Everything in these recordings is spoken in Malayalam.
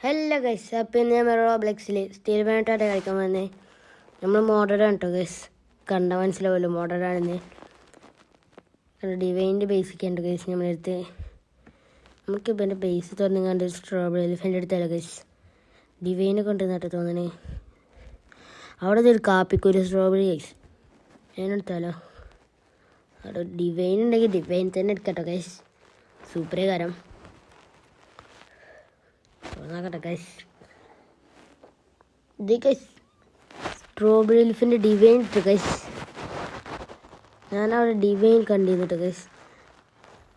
ഹലോ ഗൈസ്, അപ്പോൾ ഇന്ന് ഞാൻ റോബ്ലെക്സിൽ സ്റ്റീൽ ബാനായിട്ടാണ് കളിക്കാൻ വന്നത്. നമ്മൾ മോഡലാണ് കേട്ടോ ഗൈസ്, കണ്ട മനസ്സിലാവുമല്ലോ മോഡലാണെന്ന്. ഡിവൈൻ്റെ ബേസിക് ഉണ്ട് ഗൈസ് നമ്മളെടുത്ത്. നമുക്കിപ്പോൾ എൻ്റെ ബേസ് തുറന്നു കണ്ട് സ്ട്രോബെറി എലിഫൻ്റ് എടുത്താലോ ഗൈസ്. ഡിവൈനെ കൊണ്ടുവന്നിട്ട് തോന്നണേ. അവിടെ ഒരു കാപ്പിക്കൊരു സ്ട്രോബെറി ഗൈസ് ഞാനെടുത്താലോ. അവിടെ ഡിവൈൻ ഉണ്ടെങ്കിൽ ഡിവൈൻ തന്നെ എടുക്കട്ടോ ഗൈസ്, സൂപ്പറേ കാരം നോക്കട്ടെ ഗൈസ്. ഇത് ഗൈസ് സ്ട്രോബെറി എലിഫൻ്റ് ഡിവൈൻ ഇട്ടു ഗൈസ്. ഞാനവിടെ ഡിവൈൻ കണ്ടിരുന്നിട്ട് ഗൈസ്.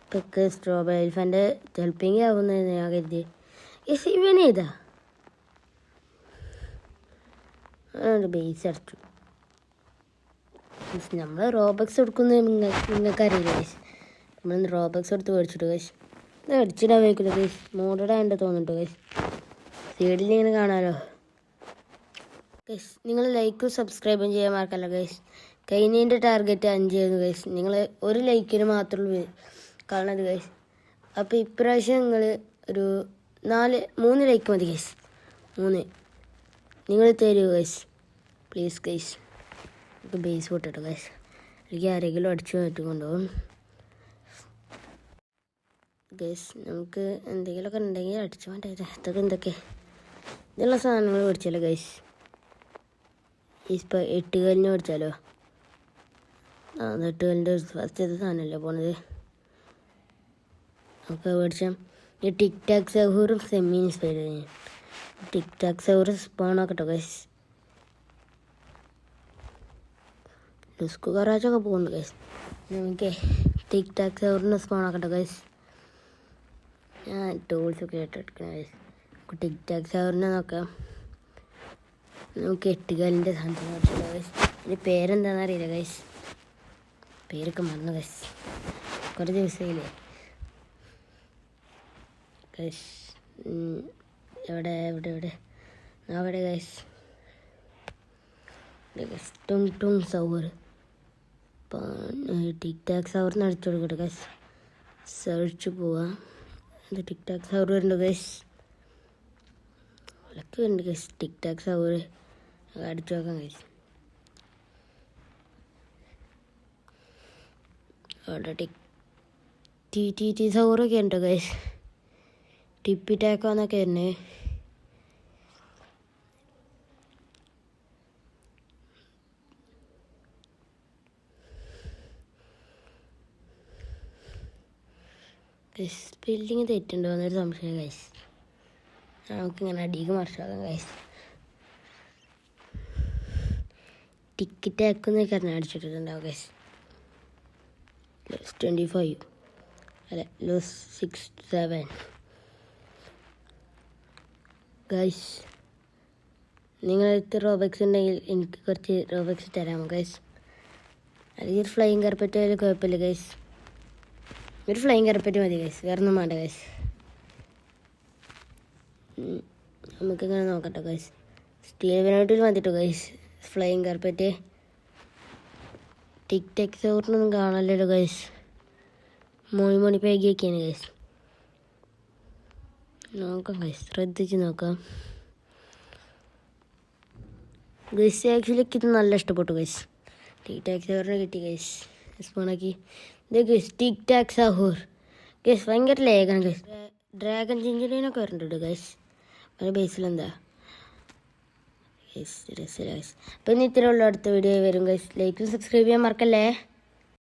ഇപ്പൊക്കെ സ്ട്രോബെറി എലിഫൻ്റ് ചിലപ്പെങ്കിൽ ആവുന്നതെന്ന് ഞാൻ കരുതി. ഗൈസ് ഇവനേതാ ബേസ് അടിച്ചു. നമ്മൾ റോബക്സ് എടുക്കുന്നത് നിങ്ങൾക്ക് അറിയില്ല ഗൈസ്. നമ്മളിന്ന് റോബക്സ് എടുത്ത് മേടിച്ചിട്ട് ഗൈസ്. ഇത് അടിച്ചിടാൻ വയ്ക്കില്ല ഗൈസ്, മോഡലായിട്ട് തോന്നുന്നുണ്ട് ഗൈസ്. സൈഡിൽ ഇങ്ങനെ കാണാമല്ലോ ഗൈസ്. നിങ്ങൾ ലൈക്കും സബ്സ്ക്രൈബും ചെയ്യാൻ മറക്കല്ല ഗൈസ്. കഴിഞ്ഞതിൻ്റെ ടാർഗറ്റ് 5 ആയിരുന്നു ഗൈസ്. നിങ്ങൾ ഒരു ലൈക്കിന് മാത്രമേ കാണുന്നത് ഗൈസ്. അപ്പോൾ ഇപ്രാവശ്യം നിങ്ങൾ ഒരു 3 ലൈക്ക് മതി ഗൈസ്. 3 നിങ്ങൾ തരൂ ഗൈസ്, പ്ലീസ് ഗൈസ്. നമുക്ക് ബേസ് പൊട്ടിട്ടോ ഗൈസ്. എനിക്ക് ആരെങ്കിലും അടിച്ചു മാറ്റി കൊണ്ടുപോകും ഗൈസ്. നമുക്ക് എന്തെങ്കിലുമൊക്കെ ഉണ്ടെങ്കിൽ അടിച്ചു മാറ്റാം. അതൊക്കെ എന്തൊക്കെ ഇതുള്ള സാധനങ്ങൾ മേടിച്ചാലോ ഗൈസ്. ഇപ്പോൾ 8 കല്ലിന് മേടിച്ചാലോ. 8 കല്ലിൻ്റെ ഫസ്റ്റത്തെ സാധനമല്ലേ പോണത്. നമുക്ക് മേടിച്ചാൽ ഈ ടിക് ടാക് സഹൂറും സെമി ഇൻസ്പയർ ടിക് ടാക് സഹൂർ സ്പോൺ ആക്കട്ടോ ഗൈസ്. ലുസ്കു കറാച്ചൊക്കെ പോകുന്നു ഗൈസ്. നമുക്ക് ടിക് ടാക് സഹൂറിന് സ്പോൺ ആക്കട്ടോ ഗൈസ്. ഞാൻ ടൂൾസൊക്കെ എടുക്കണം ഗൈസ്. നമുക്ക് ടിക് ടാക് സഹൂറിനെ നോക്കാം. നമുക്ക് 8 കല്ലിൻ്റെ സാധനം മേടിച്ചല്ലോ ഗൈസ്. ഇതിൻ്റെ പേരെന്താണെന്ന് അറിയില്ല ഗൈസ്, പേരൊക്കെ മറന്നു ഗൈസ്, കുറേ ദിവസമായില്ലേ ഗൈസ്. എവിടെ എവിടെ എവിടെ അവിടെ ഗൈസ്. ടുങ് ടുങ് സൗർ ടിക് ടാക് സൗറിന് അടിച്ചു കൊടുക്കട്ടെ ഗൈസ്. സെർച്ച് പോവാം. ഇത് ടിക് ടാക് സൗർ വരുന്നുണ്ട് ഗൈസ്. വിളക്ക് ഉണ്ട് ഗൈസ്. ടിക് ടാക് സൗർ അടിച്ചു നോക്കാം ഗൈസ്. അവിടെ ടി സൗറൊക്കെ ഉണ്ടോ ഗൈസ്. ടിപ്പി ടാക്കോന്നൊക്കെ തന്നെ. സ്പെല്ലിങ് തെറ്റുണ്ടോ എന്നൊരു സംശയം ഗൈസ്. നമുക്കിങ്ങനെ അടിക്ക് മറിച്ചാക്കാം ഗൈസ്. ടിക്കി ടാക്കെന്നൊക്കെ പറഞ്ഞാൽ അടിച്ചിട്ടുണ്ടാവും ഗൈസ്. +25 അല്ല +67 ഗൈസ്. നിങ്ങളടുത്ത് റോബക്സ് ഉണ്ടെങ്കിൽ എനിക്ക് കുറച്ച് റോബക്സ് തരാമോ ഗൈസ്. അല്ലെങ്കിൽ ഒരു ഫ്ലൈയിങ് കാർപ്പറ്റ് ആയാലും കുഴപ്പമില്ല ഗൈസ്. ഒരു ഫ്ലൈയിങ് കാർപ്പറ്റ് മതി ഗൈസ്, വേറെ ഒന്നും വേണ്ട ഗൈസ്. നമുക്കിങ്ങനെ നോക്കട്ടെ ഗൈസ്. സ്റ്റീൽ ബാനായിട്ട് മതിട്ടോ guys flying carpet. Tick tock സൗറിനൊന്നും കാണാമല്ലോ ഗൈസ്. മോണി പേഗിയൊക്കെയാണ് ഗൈസ്. നോക്കാം ഗൈസ്, ശ്രദ്ധിച്ച് നോക്കാം ഗൈസ്. ആക്ച്വലി ഇത് നല്ല ഇഷ്ടപ്പെട്ടു ഗൈസ്. ടിക് ടാക് സൗറിനെ കിട്ടി ഗൈസ്, സ്പൂണാക്കി. ഇത് ഗൈസ് ടിക് ടാക് സഹൂർ ഗൈസ്. ഭയങ്കര ലേഖാണ് ഗൈസ്. ഡ്രാഗൺ ജിഞ്ചിനൊക്കെ വരുന്നുണ്ട് ഗൈസ്. ഒരു ബേസിലെന്താ ഗൈസ് രസമില്ല ഗൈസ്. അപ്പം ഇന്ന് ഇത്രയേ ഉള്ളൂ. അടുത്ത വീഡിയോ വരും ഗൈസ്. ലൈക്കും സബ്സ്ക്രൈബ് ചെയ്യാൻ മറക്കല്ലേ.